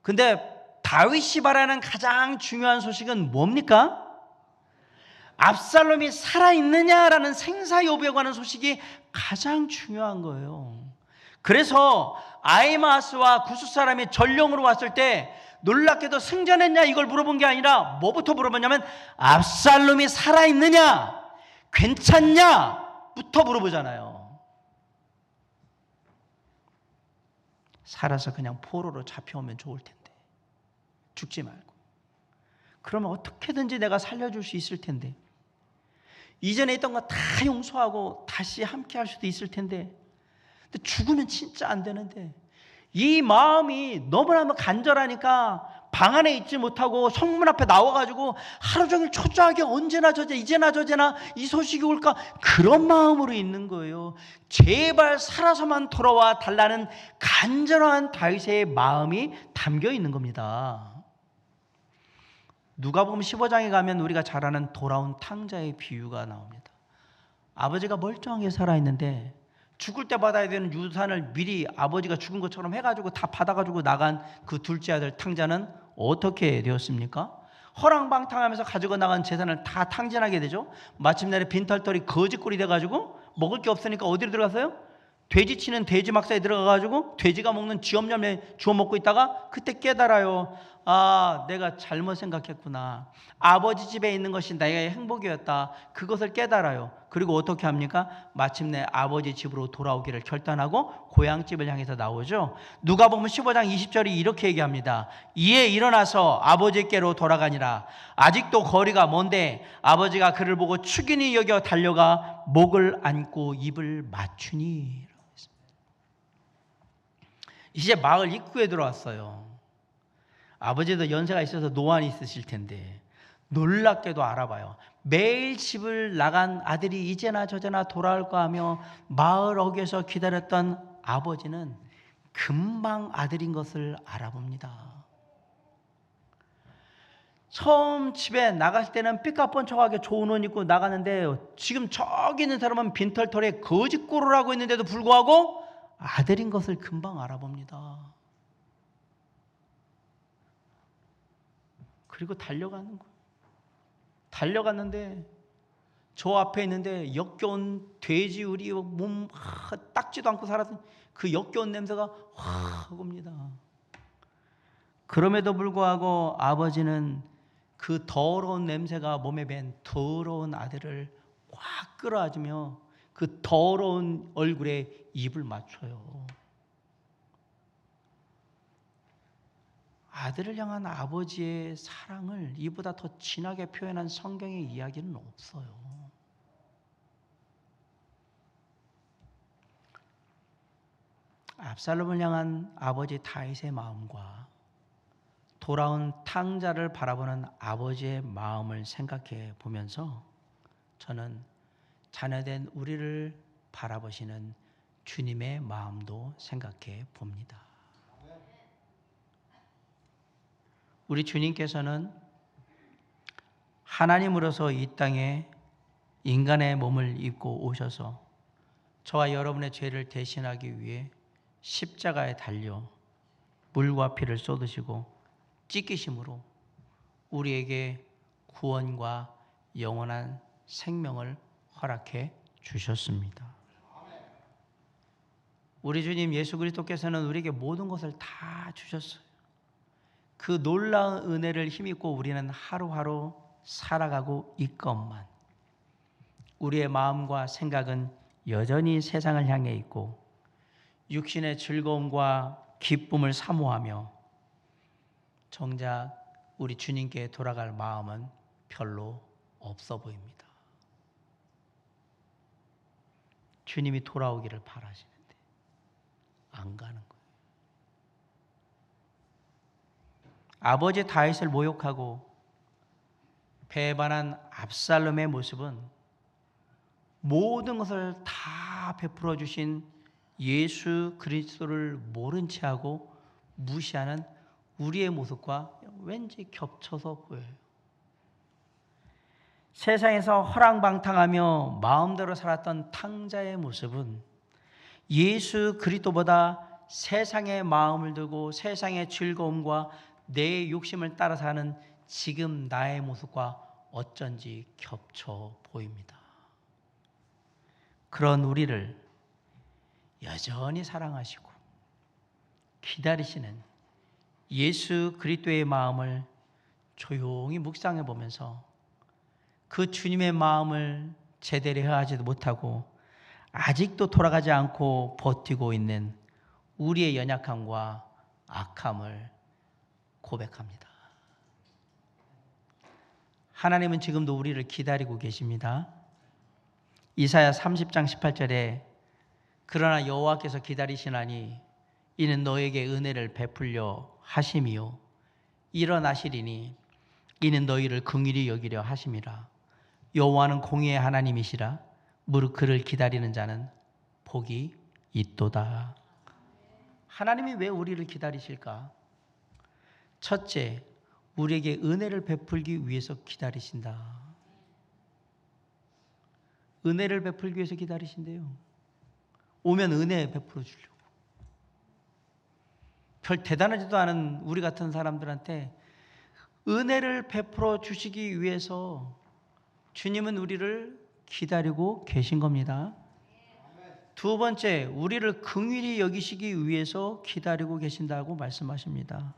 근데 다윗이 바라는 가장 중요한 소식은 뭡니까? 압살롬이 살아있느냐라는 생사여부에 관한 소식이 가장 중요한 거예요. 그래서 아히마아스와 구스 사람이 전령으로 왔을 때 놀랍게도 승전했냐 이걸 물어본 게 아니라 뭐부터 물어보냐면 압살롬이 살아있느냐, 괜찮냐부터 물어보잖아요. 살아서 그냥 포로로 잡혀오면 좋을 텐데 죽지 말고 그러면 어떻게든지 내가 살려줄 수 있을 텐데 이전에 있던 거 다 용서하고 다시 함께 할 수도 있을 텐데 근데 죽으면 진짜 안 되는데 이 마음이 너무나 간절하니까 방 안에 있지 못하고 성문 앞에 나와가지고 하루 종일 초조하게 언제나 저제 이제나 저제나 이 소식이 올까 그런 마음으로 있는 거예요. 제발 살아서만 돌아와 달라는 간절한 다윗의 마음이 담겨 있는 겁니다. 누가복음 15장에 가면 우리가 잘 아는 돌아온 탕자의 비유가 나옵니다. 아버지가 멀쩡하게 살아있는데 죽을 때 받아야 되는 유산을 미리 아버지가 죽은 것처럼 해가지고 다 받아가지고 나간 그 둘째 아들 탕자는 어떻게 되었습니까? 허랑방탕하면서 가지고 나간 재산을 다 탕진하게 되죠. 마침내 빈털터리 거지꼴이 돼가지고 먹을 게 없으니까 어디로 들어갔어요? 돼지 치는 돼지 막사에 들어가가지고 돼지가 먹는 쥐엄냠에 주워 먹고 있다가 그때 깨달아요. 아, 내가 잘못 생각했구나. 아버지 집에 있는 것이 나의 행복이었다. 그것을 깨달아요. 그리고 어떻게 합니까? 마침내 아버지 집으로 돌아오기를 결단하고 고향집을 향해서 나오죠. 누가복음 15장 20절이 이렇게 얘기합니다. 이에 일어나서 아버지께로 돌아가니라. 아직도 거리가 먼데 아버지가 그를 보고 축인이 여겨 달려가 목을 안고 입을 맞추니. 이제 마을 입구에 들어왔어요. 아버지도 연세가 있어서 노안이 있으실 텐데 놀랍게도 알아봐요. 매일 집을 나간 아들이 이제나 저제나 돌아올까 하며 마을 어귀에서 기다렸던 아버지는 금방 아들인 것을 알아봅니다. 처음 집에 나갔을 때는 삐까뻔쩍하게 좋은 옷 입고 나가는데 지금 저기 있는 사람은 빈털털에 거짓골을 하고 있는데도 불구하고 아들인 것을 금방 알아봅니다. 그리고 달려가는 거예요. 달려갔는데 저 앞에 있는데 역겨운 돼지우리 몸 닦지도 않고 살았던 그 역겨운 냄새가 확 옵니다. 그럼에도 불구하고 아버지는 그 더러운 냄새가 몸에 밴 더러운 아들을 꽉 끌어안으며 그 더러운 얼굴에 입을 맞춰요. 아들을 향한 아버지의 사랑을 이보다 더 진하게 표현한 성경의 이야기는 없어요. 압살롬을 향한 아버지 다윗의 마음과 돌아온 탕자를 바라보는 아버지의 마음을 생각해 보면서 저는 자녀된 우리를 바라보시는 주님의 마음도 생각해 봅니다. 우리 주님께서는 하나님으로서 이 땅에 인간의 몸을 입고 오셔서 저와 여러분의 죄를 대신하기 위해 십자가에 달려 물과 피를 쏟으시고 찢기심으로 우리에게 구원과 영원한 생명을 허락해 주셨습니다. 우리 주님 예수 그리스도께서는 우리에게 모든 것을 다 주셨어요. 그 놀라운 은혜를 힘입고 우리는 하루하루 살아가고 있건만 우리의 마음과 생각은 여전히 세상을 향해 있고 육신의 즐거움과 기쁨을 사모하며 정작 우리 주님께 돌아갈 마음은 별로 없어 보입니다. 주님이 돌아오기를 바라시는데 안 가는 거예요. 아버지 다윗을 모욕하고 배반한 압살롬의 모습은 모든 것을 다 베풀어 주신 예수 그리스도를 모른 채하고 무시하는 우리의 모습과 왠지 겹쳐서 보여요. 세상에서 허랑방탕하며 마음대로 살았던 탕자의 모습은 예수 그리스도보다 세상의 마음을 두고 세상의 즐거움과 내 욕심을 따라 사는 지금 나의 모습과 어쩐지 겹쳐 보입니다. 그런 우리를 여전히 사랑하시고 기다리시는 예수 그리스도의 마음을 조용히 묵상해 보면서 그 주님의 마음을 제대로 헤아리지도 못하고 아직도 돌아가지 않고 버티고 있는 우리의 연약함과 악함을 고백합니다. 하나님은 지금도 우리를 기다리고 계십니다. 이사야 30장 18절에 그러나 여호와께서 기다리시나니 이는 너에게 은혜를 베풀려 하심이요 일어나시리니 이는 너희를 긍휼히 여기려 하심이라. 여호와는 공의의 하나님이시라. 무릇 그를 기다리는 자는 복이 있도다. 하나님이 왜 우리를 기다리실까? 첫째, 우리에게 은혜를 베풀기 위해서 기다리신다. 은혜를 베풀기 위해서 기다리신대요. 오면 은혜 베풀어 주려고. 별 대단하지도 않은 우리 같은 사람들한테 은혜를 베풀어 주시기 위해서 주님은 우리를 기다리고 계신 겁니다. 두 번째, 우리를 긍휼히 여기시기 위해서 기다리고 계신다고 말씀하십니다.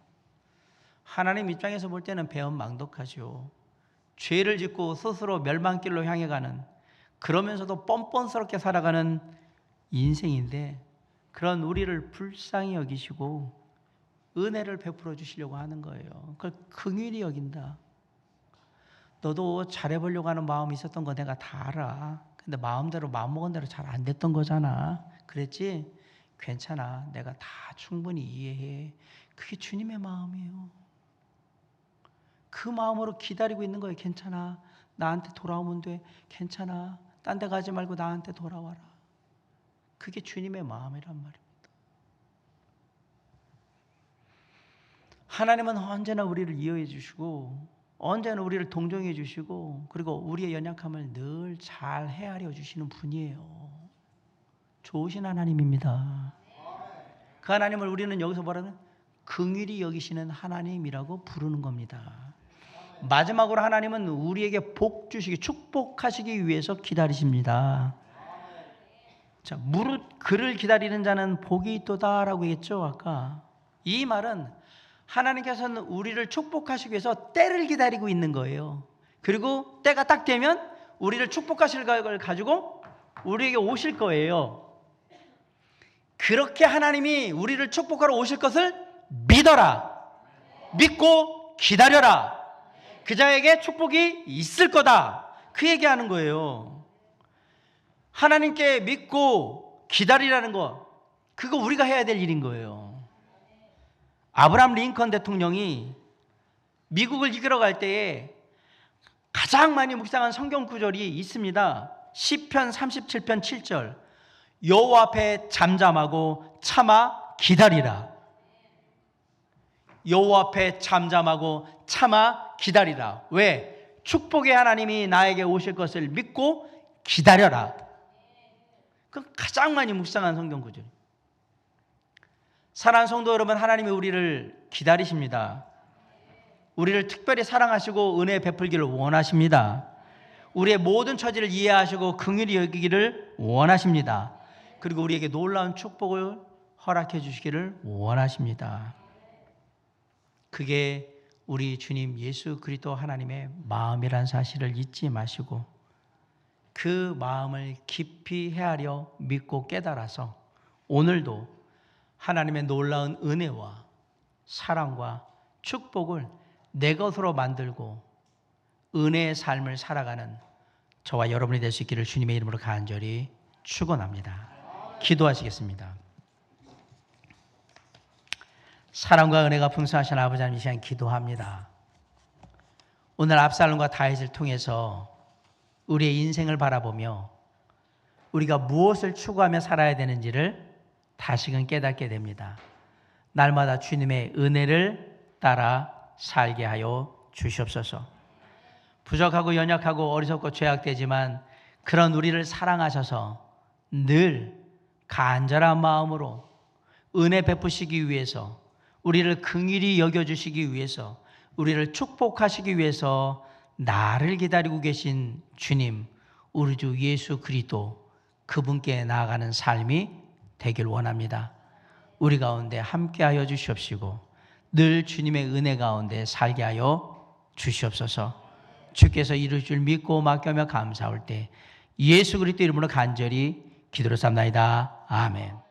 하나님 입장에서 볼 때는 배은망덕하죠. 죄를 짓고 스스로 멸망길로 향해 가는, 그러면서도 뻔뻔스럽게 살아가는 인생인데 그런 우리를 불쌍히 여기시고 은혜를 베풀어 주시려고 하는 거예요. 그걸 긍휼히 여긴다. 너도 잘해보려고 하는 마음이 있었던 거 내가 다 알아. 근데 마음대로 마음먹은 대로 잘 안 됐던 거잖아. 그랬지? 괜찮아. 내가 다 충분히 이해해. 그게 주님의 마음이에요. 그 마음으로 기다리고 있는 거예요. 괜찮아. 나한테 돌아오면 돼. 괜찮아. 딴 데 가지 말고 나한테 돌아와라. 그게 주님의 마음이란 말입니다. 하나님은 언제나 우리를 이해해 주시고 언제나 우리를 동정해 주시고 그리고 우리의 연약함을 늘 잘 헤아려 주시는 분이에요. 좋으신 하나님입니다. 그 하나님을 우리는 여기서 뭐라는 긍휼히 여기시는 하나님이라고 부르는 겁니다. 마지막으로 하나님은 우리에게 복 주시기, 축복하시기 위해서 기다리십니다. 자, 무릇 그를 기다리는 자는 복이 있도다라고 했죠, 아까. 이 말은 하나님께서는 우리를 축복하시기 위해서 때를 기다리고 있는 거예요. 그리고 때가 딱 되면 우리를 축복하실 걸 가지고 우리에게 오실 거예요. 그렇게 하나님이 우리를 축복하러 오실 것을 믿어라. 믿고 기다려라. 그 자에게 축복이 있을 거다. 그 얘기하는 거예요. 하나님께 믿고 기다리라는 거, 그거 우리가 해야 될 일인 거예요. 아브라함 링컨 대통령이 미국을 이끌어갈 때에 가장 많이 묵상한 성경 구절이 있습니다. 시편 37편 7절, 여호와 앞에 잠잠하고 참아 기다리라. 여호와 앞에 잠잠하고 참아 기다리라. 왜? 축복의 하나님이 나에게 오실 것을 믿고 기다려라. 그 가장 많이 묵상한 성경 구절. 사랑하는 성도 여러분, 하나님이 우리를 기다리십니다. 우리를 특별히 사랑하시고 은혜 베풀기를 원하십니다. 우리의 모든 처지를 이해하시고 긍휼히 여기기를 원하십니다. 그리고 우리에게 놀라운 축복을 허락해 주시기를 원하십니다. 그게 우리 주님 예수 그리스도 하나님의 마음이란 사실을 잊지 마시고 그 마음을 깊이 헤아려 믿고 깨달아서 오늘도 하나님의 놀라운 은혜와 사랑과 축복을 내 것으로 만들고 은혜의 삶을 살아가는 저와 여러분이 될 수 있기를 주님의 이름으로 간절히 축원합니다. 기도하시겠습니다. 사랑과 은혜가 풍성하신 아버지 하나님, 이 시간 기도합니다. 오늘 압살롬과 다윗을 통해서 우리의 인생을 바라보며 우리가 무엇을 추구하며 살아야 되는지를 다시금 깨닫게 됩니다. 날마다 주님의 은혜를 따라 살게 하여 주시옵소서. 부족하고 연약하고 어리석고 죄악되지만 그런 우리를 사랑하셔서 늘 간절한 마음으로 은혜 베푸시기 위해서, 우리를 긍휼히 여겨주시기 위해서, 우리를 축복하시기 위해서 나를 기다리고 계신 주님, 우리 주 예수 그리스도, 그분께 나아가는 삶이 되길 원합니다. 우리 가운데 함께하여 주시옵시고 늘 주님의 은혜 가운데 살게 하여 주시옵소서. 주께서 이룰 줄 믿고 맡겨며 감사할 때 예수 그리스도 이름으로 간절히 기도를 삼나이다. 아멘.